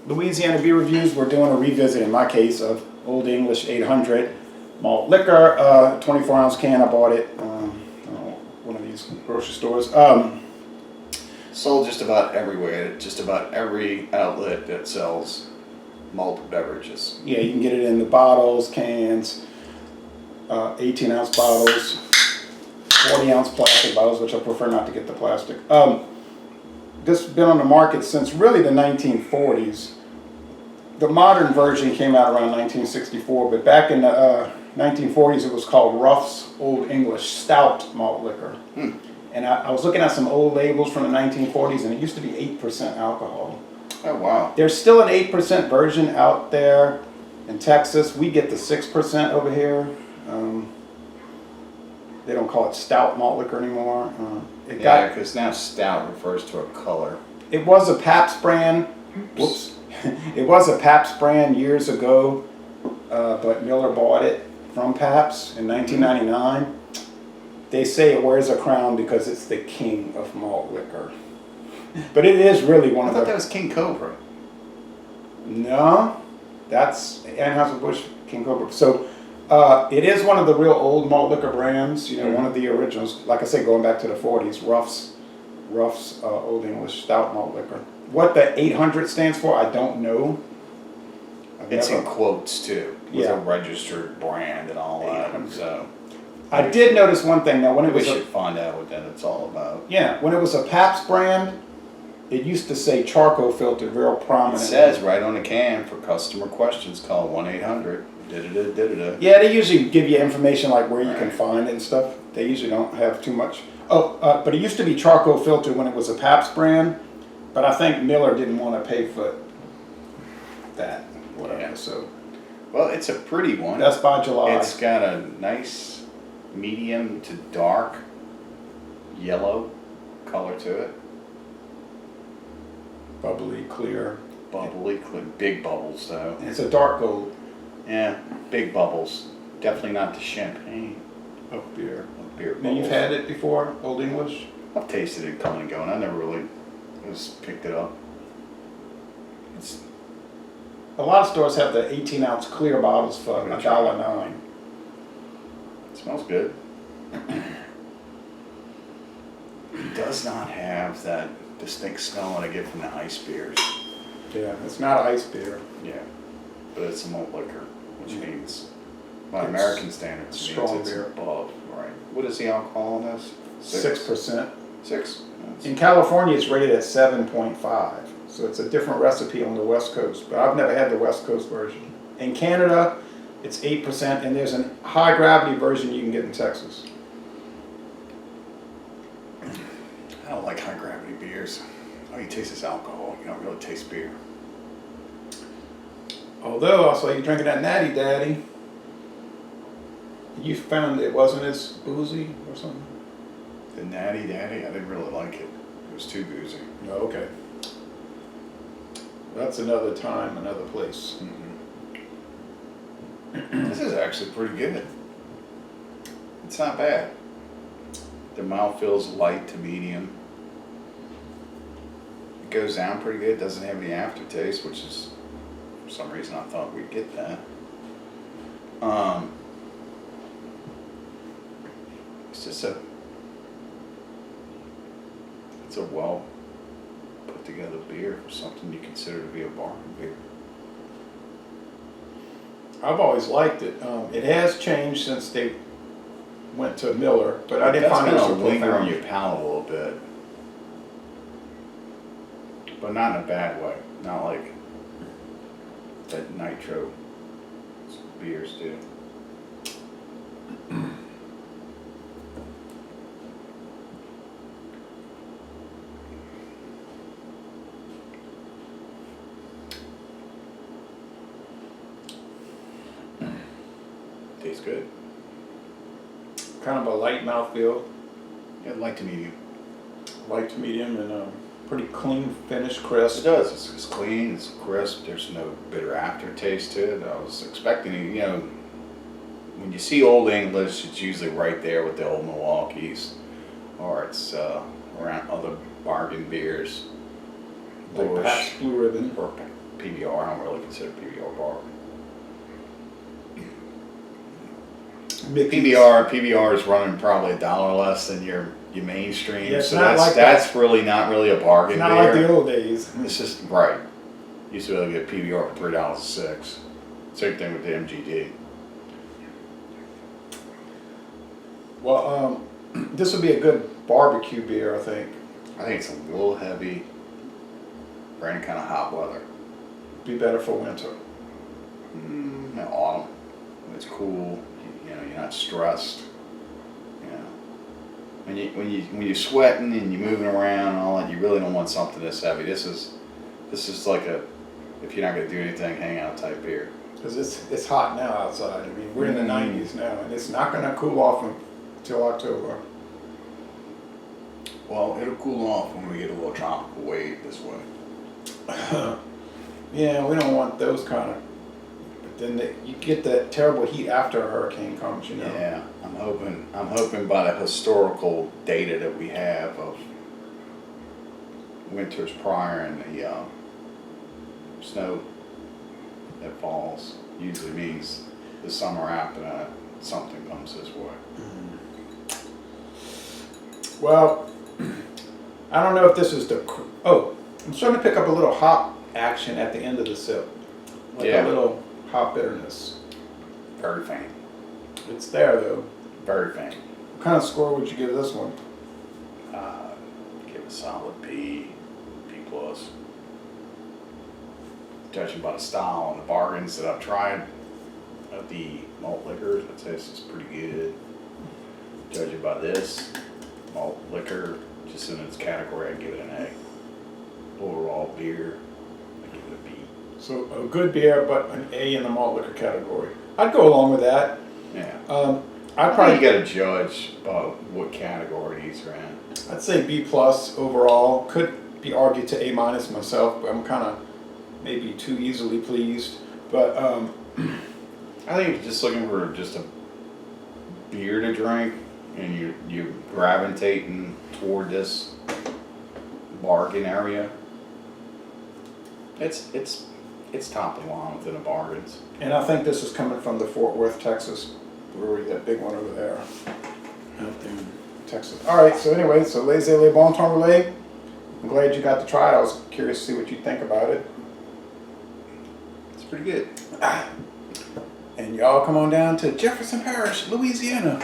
Louisiana Beer Reviews. We're doing a revisit, in my case, of Olde English 800 malt liquor, 24-ounce can. I bought it one of these grocery stores. Sold just about everywhere, just about every outlet that sells malt beverages. Yeah, you can get it in the bottles, cans, 18-ounce bottles, 40-ounce plastic bottles, which I prefer not to get the plastic. This has been on the market since really the 1940s. The modern version came out around 1964, but back in the 1940s it was called Ruff's Olde English Stout Malt Liquor. And I was looking at some old labels from the 1940s, and it used to be 8% alcohol. Oh, wow. There's still an 8% version out there in Texas. We get the 6% over here. They don't call it stout malt liquor anymore. Yeah, because now stout refers to a color. It was a Pabst brand. Whoops. It was a Pabst brand years ago, but Miller bought it from Pabst in 1999. They say it wears a crown because it's the king of malt liquor. But it is really one of the... I thought that was King Cobra. No, that's Anheuser-Busch King Cobra. So it is one of the real old malt liquor brands, you know, one of the originals. Like I say, going back to the 40s, Ruff's Olde English Stout Malt Liquor. What the 800 stands for, I don't know. It's in quotes too, with a registered brand and all that. So I did notice one thing now. When it was we should find out what that it's all about. Yeah, when it was a Pabst brand, it used to say charcoal filtered real prominent. It says right on the can, for customer questions, call 1-800. Yeah, they usually give you information like where you can find it and stuff. They usually don't have too much. But it used to be charcoal filtered when it was a Pabst brand, but I think Miller didn't want to pay for that, whatever. Yeah. So, well, it's a pretty one. That's by July. It's got a nice medium to dark yellow color to it. Bubbly, clear. Bubbly, clear. Big bubbles, though. It's a dark gold. Yeah, big bubbles. Definitely not the champagne of beer. Bubbles. Now, you've had it before, Olde English? I've tasted it coming and going. I never really picked it up. A lot of stores have the 18-ounce clear bottles for $1.09. It smells good. It does not have that distinct smell that I get from the ice beers. Yeah, it's not ice beer. Yeah, but it's a malt liquor, which means, by American standards, strong it's beer. Above. Right. What is the alcohol in this? 6%. 6? In California, it's rated at 7.5. So it's a different recipe on the West Coast, but I've never had the West Coast version. In Canada, it's 8%, and there's a high gravity version you can get in Texas. I don't like high gravity beers. All you taste is alcohol. You don't really taste beer. Although I saw you drinking that Natty Daddy, you found it wasn't as boozy or something? The Natty Daddy, I didn't really like it. It was too boozy. Oh, okay. That's another time, another place. This is actually pretty good. It's not bad. The mouth feels light to medium. It goes down pretty good. It doesn't have any aftertaste, which is, for some reason, I thought we'd get that. It's just it's a well put together beer for something you consider to be a bargain beer. I've always liked it. It has changed since they went to Miller, but I didn't find it so linger on your palate a little bit, but not in a bad way. Not like that nitro beers do. Tastes good. Kind of a light mouthfeel. Yeah, light to medium. Light to medium and pretty clean finish, crisp. It does. It's clean, it's crisp. There's no bitter aftertaste to it. I was expecting, you know, when you see Olde English, it's usually right there with the old Milwaukees, or it's around other bargain beers. Like Pabst Blue Ribbon. Or PBR. I don't really consider PBR bourbon. PBR is running probably $1 less than your mainstream. Yeah, it's so not that's like that's really not really a bargain. Not beer. like the old days. It's just right. Used to be able to get PBR for $3.06. Same thing with the MGD. Well, this would be a good barbecue beer, I think. I think it's a little heavy for any kind of hot weather. Be better for winter. Autumn. When it's cool. You know, you're not stressed. You know, when you're sweating and you're moving around and all that, you really don't want something this heavy. This is like a, if you're not going to do anything, hang out type beer. Because it's hot now outside. I mean, we're in the 90s now, and it's not going to cool off until October. Well, it'll cool off when we get a little tropical wave this way. Yeah, we don't want those kind of. But then you get that terrible heat after a hurricane comes, you know. Yeah, I'm hoping by the historical data that we have of winters prior and the snow that falls usually means the summer after that something comes this way. Well, I don't know if this is the. Oh, I'm starting to pick up a little hop action at the end of the sip, like Yeah. a little hop bitterness. Very faint. It's there though. Very faint. What kind of score would you give this one? Give a solid B plus. Judging by the style and the bargains that I've tried of the malt liquors, I'd say this is pretty good. Judging by this malt liquor, just in its category, I'd give it an A. Overall beer, I'd give it a B. So a good beer, but an A in the malt liquor category. I'd go along with that. Yeah. I'd You probably got to judge what category these are in. I'd say B plus overall. Could be argued to A minus myself, but I'm kind of maybe too easily pleased. But I think if you're just looking for just a beer to drink and you're gravitating toward this bargain area, it's top of the line within the bargains. and I think this is coming from the Fort Worth, Texas brewery, that big one over there, out there in Texas. All right. So anyway, so Les Le Bon Temps Relais. I'm glad you got to try it. I was curious to see what you think about it. It's pretty good. And y'all come on down to Jefferson Parish, Louisiana.